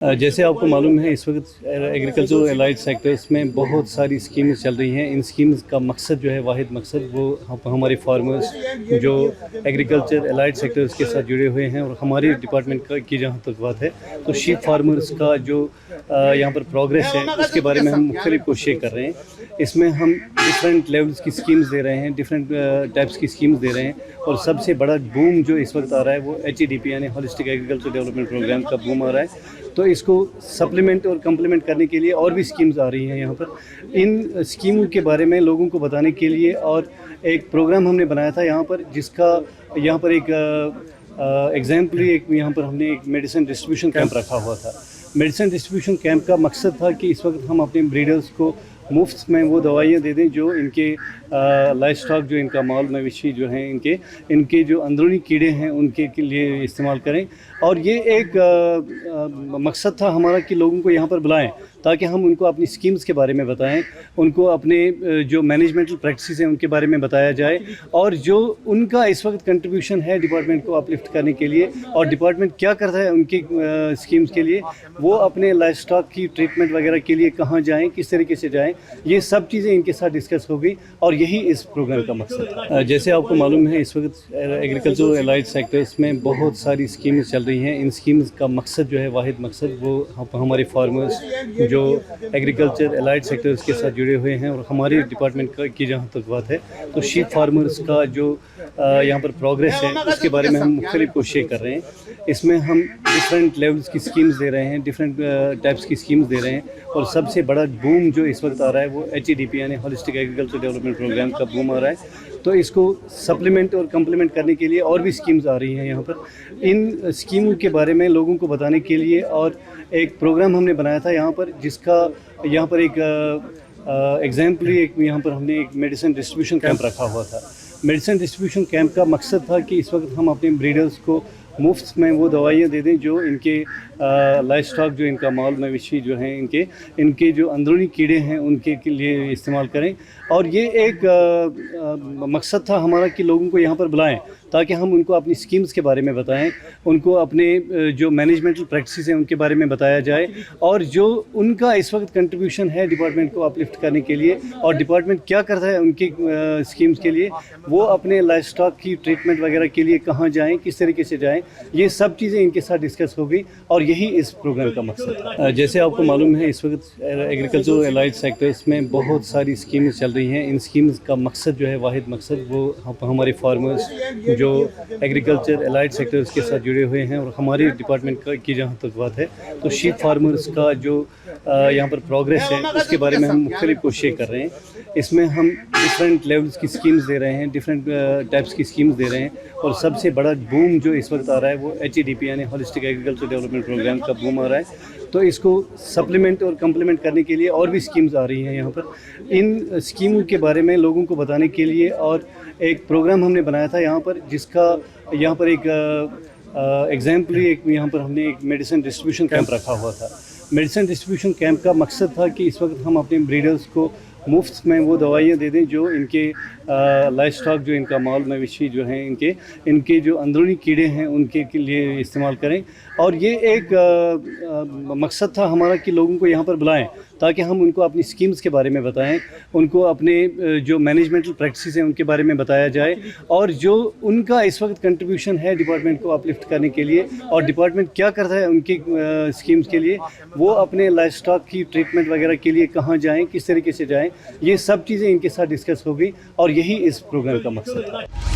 जैसे आपको मालूम है इस वक्त एग्रीकल्चर एलाइड सेक्टर्स में बहुत सारी स्कीम्स चल रही हैं। इन स्कीम्स का मकसद जो है, वाहिद मकसद वो हमारे फार्मर्स जो एग्रीकल्चर एलाइड सेक्टर्स के साथ जुड़े हुए हैं और हमारे डिपार्टमेंट की जहाँ तक बात है तो शीप फार्मर्स का जो यहाँ पर प्रोग्रेस है उसके बारे में हम मुख्तलिफ कोशिशें कर रहे हैं। इसमें हम डिफरेंट लेवल्स की स्कीम्स दे रहे हैं, डिफरेंट टाइप्स की स्कीम्स दे रहे हैं और सबसे बड़ा बूम जो इस वक्त आ रहा है वो HEDP यानी होलिस्टिक एग्रीकल्चर डेवलपमेंट प्रोग्राम का बूम आ रहा है। तो इसको सप्लीमेंट और कम्प्लीमेंट करने के लिए और भी स्कीम्स आ रही हैं यहाँ पर। इन स्कीमों के बारे में लोगों को बताने के लिए और एक प्रोग्राम हमने बनाया था यहाँ पर, जिसका यहाँ पर एक एग्जाम्पली एक यहाँ पर हमने एक मेडिसिन डिस्ट्रीब्यूशन कैंप रखा हुआ था। मेडिसिन डिस्ट्रीब्यूशन कैंप का मकसद था कि इस वक्त हम अपने ब्रीडर्स को मुफ्त में वो दवाइयाँ दे दें जो इनके लाइफ स्टॉक, जो इनका माल मवेशी जो हैं, इनके जो अंदरूनी कीड़े हैं उनके के लिए इस्तेमाल करें। और ये एक मकसद था हमारा कि लोगों को यहाँ पर बुलाएं ताकि हम उनको अपनी स्कीम्स के बारे में बताएं, उनको अपने जो मैनेजमेंटल प्रैक्टिसेस हैं उनके बारे में बताया जाए और जो उनका इस वक्त कंट्रीब्यूशन है डिपार्टमेंट को अपलिफ्ट करने के लिए और डिपार्टमेंट क्या करता है उनकी स्कीम्स के लिए, वो अपने लाइफ स्टॉक की ट्रीटमेंट वगैरह के लिए कहाँ जाएँ, किस तरीके से जाएँ, ये सब चीज़ें इनके साथ डिस्कस होगी और यही इस प्रोग्राम का मकसद है। जैसे आपको मालूम है इस वक्त एग्रीकल्चर एलाइड सेक्टर्स में बहुत सारी स्कीम्स चल रही हैं। इन स्कीम्स का मकसद जो है, वाहिद मकसद वो हमारे फार्मर्स जो एग्रीकल्चर एलाइड सेक्टर्स के साथ जुड़े हुए हैं और हमारे डिपार्टमेंट की जहाँ तक बात है तो शीप फार्मर्स का जो यहाँ पर प्रोग्रेस है उसके बारे में हम मुख्तलिफ कोशिशें कर रहे हैं। इसमें हम डिफरेंट लेवल्स की स्कीम्स दे रहे हैं, डिफरेंट टाइप्स की स्कीम्स दे रहे हैं और सबसे बड़ा बूम जो इस वक्त आ रहा है वो HEDP यानी होलिस्टिक एग्रीकल्चर डेवलपमेंट प्रोग्राम का बूम आ रहा है। तो इसको सप्लीमेंट और कम्प्लीमेंट करने के लिए और भी स्कीम्स आ रही हैं यहाँ पर। इन स्कीमों के बारे में लोगों को बताने के लिए और एक प्रोग्राम हमने बनाया था यहाँ पर, जिसका यहाँ पर एक एग्जाम्पली एक यहाँ पर हमने एक मेडिसिन डिस्ट्रीब्यूशन कैंप रखा हुआ था। मेडिसिन डिस्ट्रीब्यूशन कैंप का मकसद था कि इस वक्त हम अपने ब्रीडर्स को मुफ्त में वो दवाइयाँ दे दें जो इनके लाइफ स्टॉक, जो इनका माल मवेशी जो हैं, इनके जो अंदरूनी कीड़े हैं उनके के लिए इस्तेमाल करें। और ये एक मकसद था हमारा कि लोगों को यहाँ पर बुलाएं ताकि हम उनको अपनी स्कीम्स के बारे में बताएं, उनको अपने जो मैनेजमेंटल प्रैक्टिसेस हैं उनके बारे में बताया जाए और जो उनका इस वक्त कंट्रीब्यूशन है डिपार्टमेंट को अपलिफ्ट करने के लिए और डिपार्टमेंट क्या करता है उनकी स्कीम्स के लिए, वो अपने लाइफ स्टॉक की ट्रीटमेंट वगैरह के लिए कहाँ जाएँ, किस तरीके से जाएँ, ये सब चीज़ें इनके साथ डिस्कस होगी और यही इस प्रोग्राम का मकसद है। जैसे आपको मालूम है इस वक्त एग्रीकल्चर एलाइड सेक्टर्स में बहुत सारी स्कीम्स चल रही हैं। इन स्कीम्स का मकसद जो है, वाहिद मकसद वो हमारे फार्मर्स जो एग्रीकल्चर एलाइड सेक्टर्स के साथ जुड़े हुए हैं और हमारे डिपार्टमेंट की जहाँ तक बात है तो शीप फार्मर्स का जो यहाँ पर प्रोग्रेस है उसके बारे में हम मुख्तलिफ कोशिशें कर रहे हैं। इसमें हम डिफरेंट लेवल्स की स्कीम्स दे रहे हैं, डिफरेंट टाइप्स की स्कीम्स दे रहे हैं और सबसे बड़ा बूम जो इस वक्त आ रहा है वो HEDP यानी होलिस्टिक एग्रीकल्चर डेवलपमेंट प्रोग्राम का बूम आ रहा है। तो इसको सप्लीमेंट और कम्प्लीमेंट करने के लिए और भी स्कीम्स आ रही हैं यहाँ पर। इन स्कीमों के बारे में लोगों को बताने के लिए और एक प्रोग्राम हमने बनाया था यहाँ पर, जिसका यहाँ पर एक एग्जाम्पली एक यहाँ पर हमने एक मेडिसिन डिस्ट्रीब्यूशन कैंप रखा हुआ था। मेडिसिन डिस्ट्रीब्यूशन कैंप का मकसद था कि इस वक्त हम अपने ब्रीडर्स को मुफ्त में वो दवाइयाँ दे दें जो इनके लाइफ स्टॉक, जो इनका माल मवेशी जो हैं, इनके जो अंदरूनी कीड़े हैं उनके के लिए इस्तेमाल करें। और ये एक मकसद था हमारा कि लोगों को यहाँ पर बुलाएं ताकि हम उनको अपनी स्कीम्स के बारे में बताएं, उनको अपने जो मैनेजमेंटल प्रैक्टिसेस हैं उनके बारे में बताया जाए और जो उनका इस वक्त कंट्रीब्यूशन है डिपार्टमेंट को अपलिफ्ट करने के लिए और डिपार्टमेंट क्या करता है उनकी स्कीम्स के लिए, वो अपने लाइफ स्टॉक की ट्रीटमेंट वगैरह के लिए कहाँ जाएँ, किस तरीके से जाएँ, ये सब चीज़ें इनके साथ डिस्कस होगी और यही इस प्रोग्राम का मकसद है।